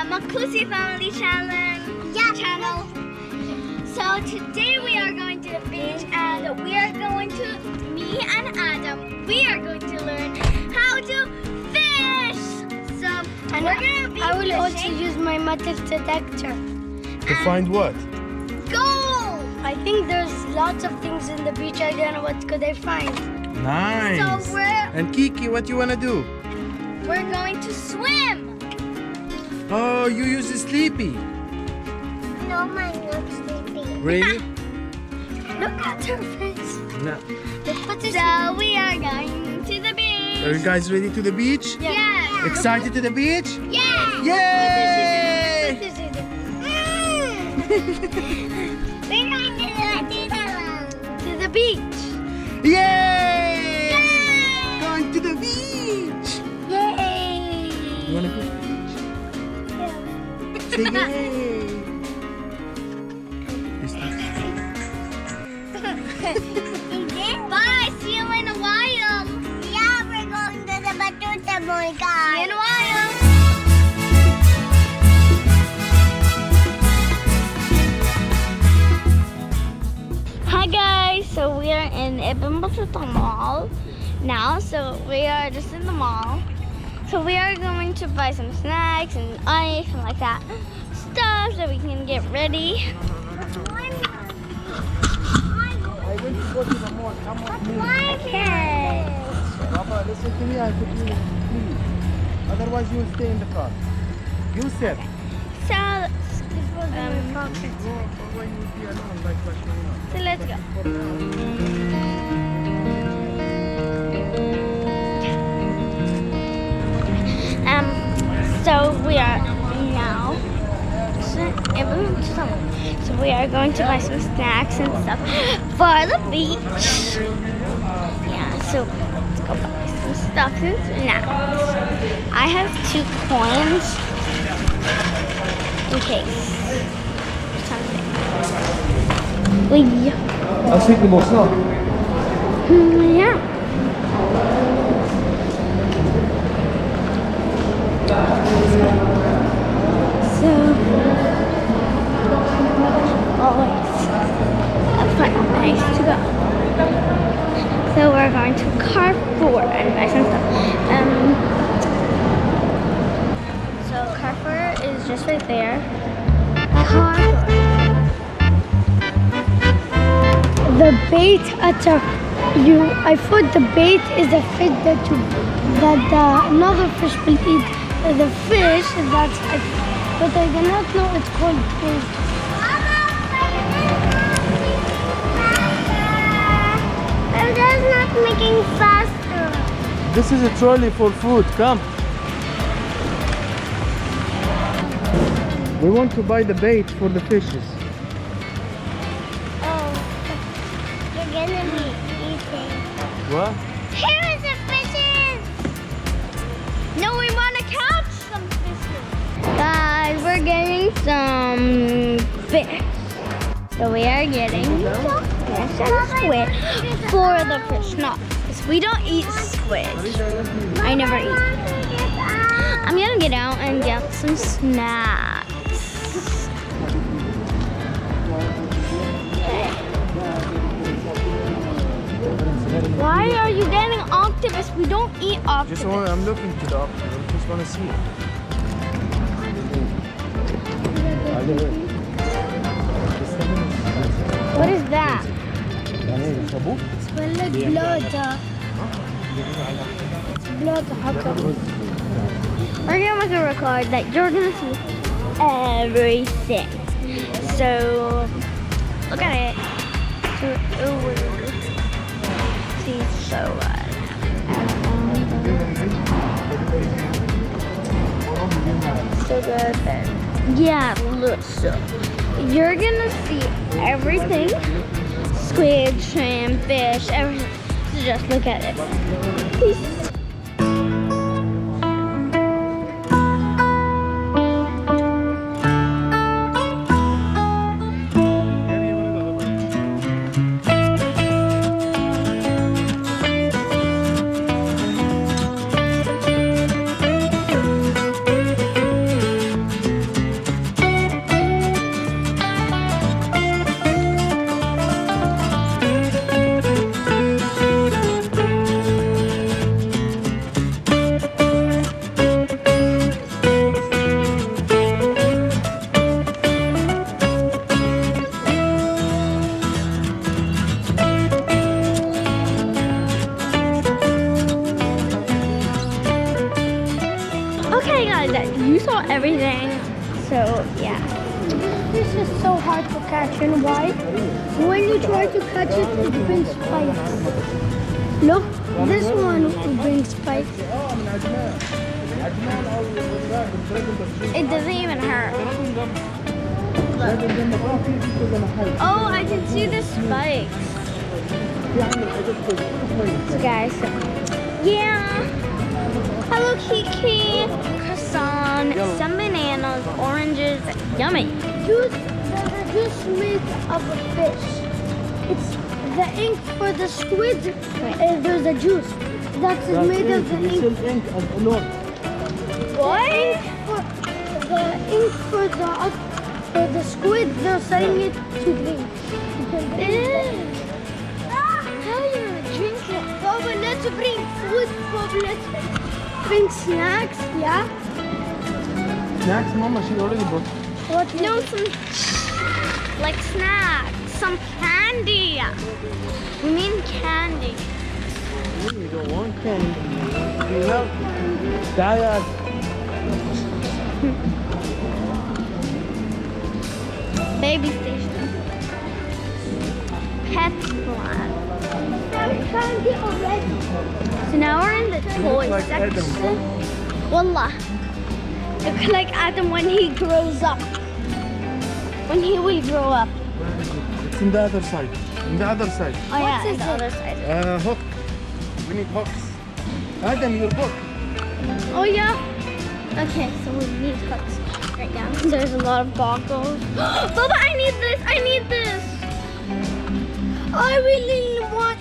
Makusi Family channel. So today we are going to the beach and we are going to, me and Adam, we are going to learn how to fish. So And we're gonna be I will fishing. also use my metal detector. To find what? Gold. I think there's lots of things in the beach. I don't know what could I find. Nice. So we're And Kiki, what you wanna do? going to swim. Oh, you use the sleepy. No, I'm not sleeping. Really? Look at her face. No. Look what is So we are going to the beach. Are you guys ready to the beach? Yeah. Excited to the beach? Yeah. Yay! What is it? We're going to To the beach. Yay! Going to the beach. Yay! You wanna go to the beach? Say yay! Bye. See you in a while. Yeah, we're going to the Batuta Boy guys. See you in a while. Hi guys, so we are in Ibn Battuta Mall now. So we are just in the mall. So we are going to buy some snacks and ice and like that stuff so we can get ready. I want to go to the mall. Come on, Okay. Papa, listen to me. I put you in, please. Otherwise, you will stay in the car. You said. So, Go, or when you will be alone, like what you know. so let's go. So we are now. So we are going to buy some snacks and stuff for the beach. Yeah, so let's go buy some stuff and snacks. I have 2 coins in case something. I'll take the most now. Yeah. So, always a fun place to go. So we're going to Carrefour and buy some stuff. So Carrefour is just right there. Carrefour. The bait at I thought the bait is a fish that another fish will eat. The fish but I do not know it's called bait. I'm just not making faster. This is a trolley for food. Come. We want to buy the bait for the fishes. You're gonna be eating. What? Here is the fishes! No, we want to catch some fishes. Guys, we're getting some fish. So we are getting fish and squid for the fish, not fish. We don't eat squid. I never eat. I'm gonna get out and get some snacks. Why are you getting octopus? We don't eat octopus. I'm looking to the octopus. I just want to see it. What is that? Smell like blood. Blood حكم. We're gonna make a record that you're gonna see everything. So look at it. See, so so good. Yeah, look, so you're gonna see everything. Squid, shrimp, fish, everything. So just look at it. Peace. everything. So yeah. This is so hard to catch, and why? When you try to catch it, it brings spikes. Look, this one will bring spikes. It doesn't even hurt. Oh, I can see the spikes. So guys, yeah. Hello, Kiki. Croissant, some bananas, oranges, yummy. Juice, there's a juice made of a fish. It's the ink for the squid. There's a juice that's made of the ink. What? The ink for the squid, they're selling it to drink. How are you gonna drink it? Baba, let's bring food. Baba, let's bring snacks. Yeah. Snacks, Mama, she already bought. What? No, some like snacks, some candy. We mean candy. You don't want candy. You know? Tired. Baby station. Pet Plan. Candy already. So now we're in the toy like section. Adam. Wallah. Look like Adam when he grows up. When he will grow up. It's in the other side. In the other side. Oh yeah, What on is the it? other side. Hook. We need hooks. Adam, your hook. Oh yeah. Okay, so we need hooks right now. There's a lot of goggles. Baba, I need this. I need this. I really want